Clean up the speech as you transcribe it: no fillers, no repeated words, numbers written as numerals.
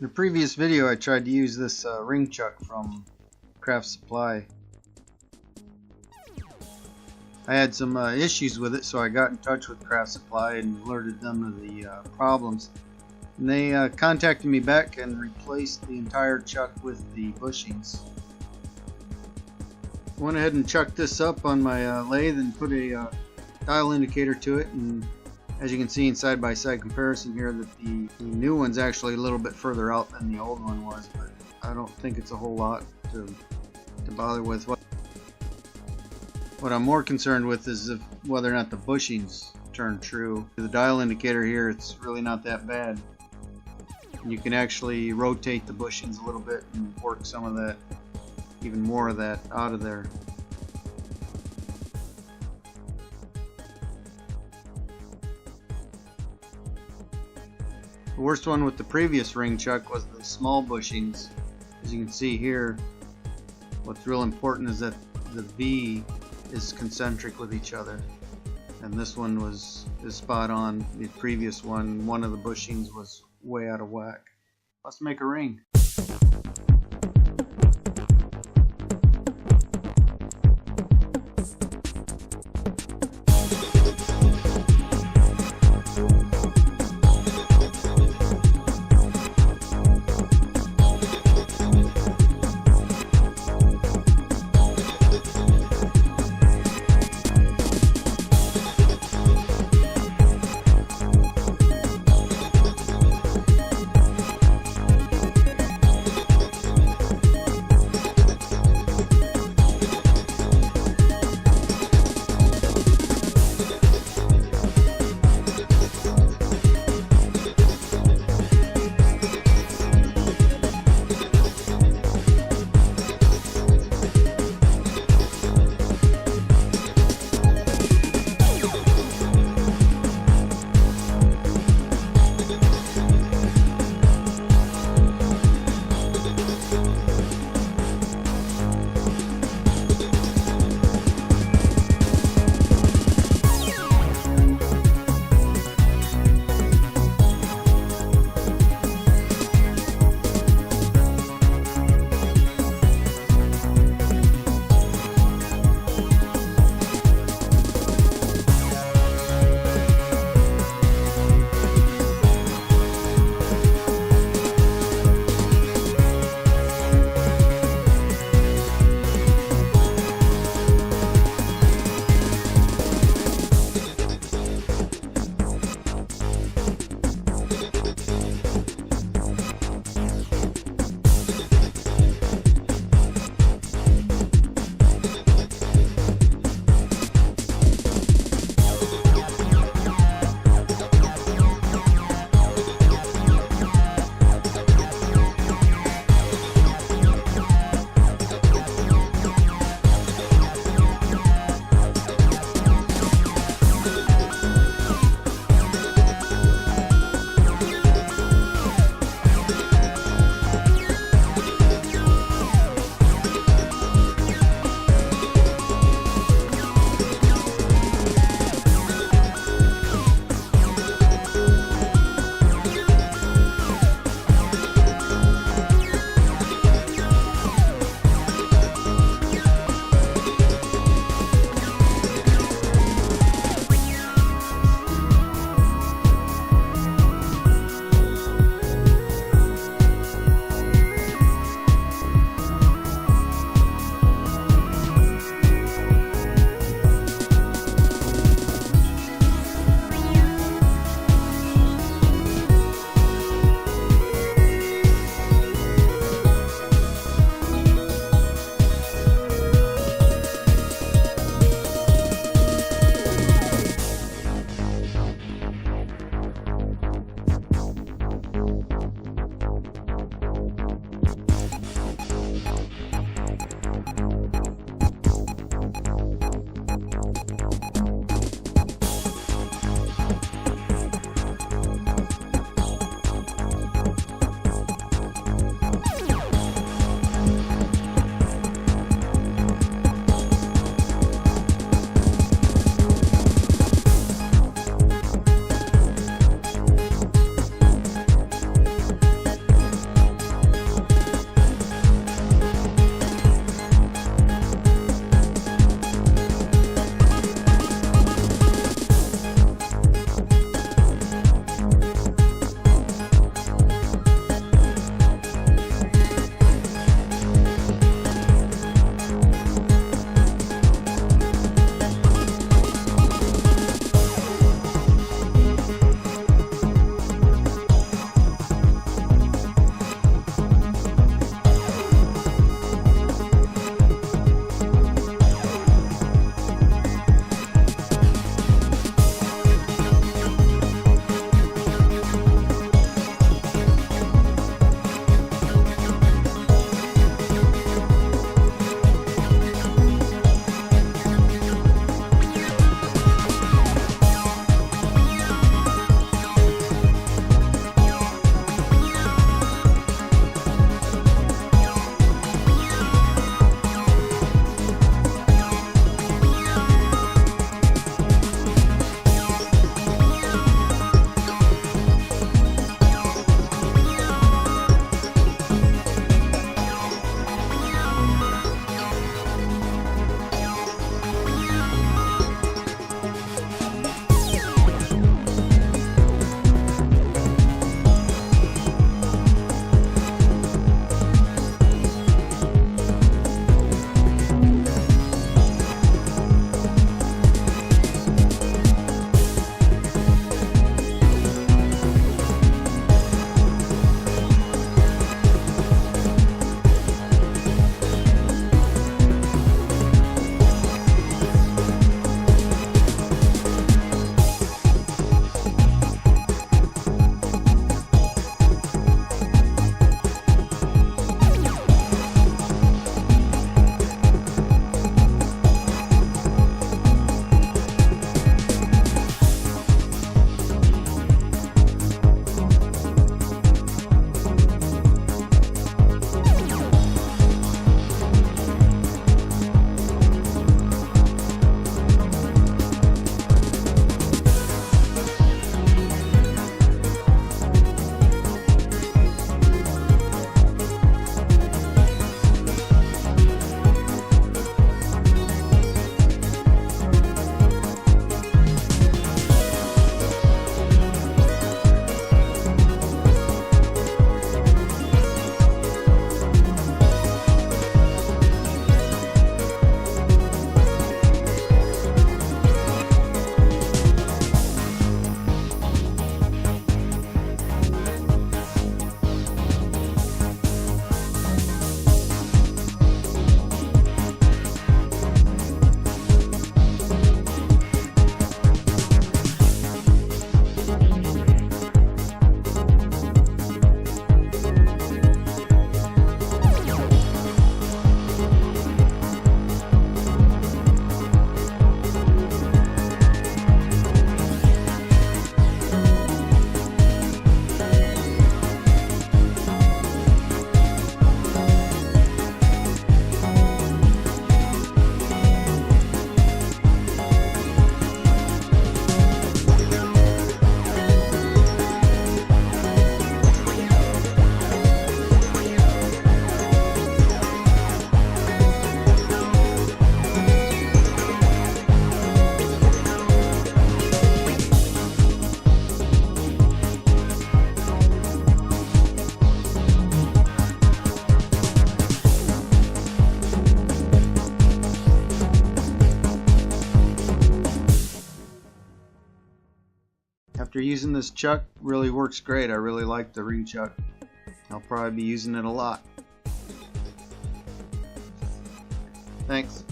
In the previous video I tried to use this ring chuck from Craft Supply. I had some issues with it, so I got in touch with Craft Supply and alerted them of the problems. And they contacted me back and replaced the entire chuck with the bushings. I went ahead and chucked this up on my lathe and put a dial indicator to it, and as you can see in side-by-side comparison here that the new one's actually a little bit further out than the old one was, but I don't think it's a whole lot to bother with. What I'm more concerned with is whether or not the bushings turn true. The dial indicator here, it's really not that bad. You can actually rotate the bushings a little bit and work some of that, even more of that, out of there. The worst one with the previous ring chuck was the small bushings. As you can see here, what's real important is that the V is concentric with each other, and this one is spot on. The previous one of the bushings was way out of whack. Let's make a ring. After using this chuck, really works great. I really like the ring chuck. I'll probably be using it a lot. Thanks.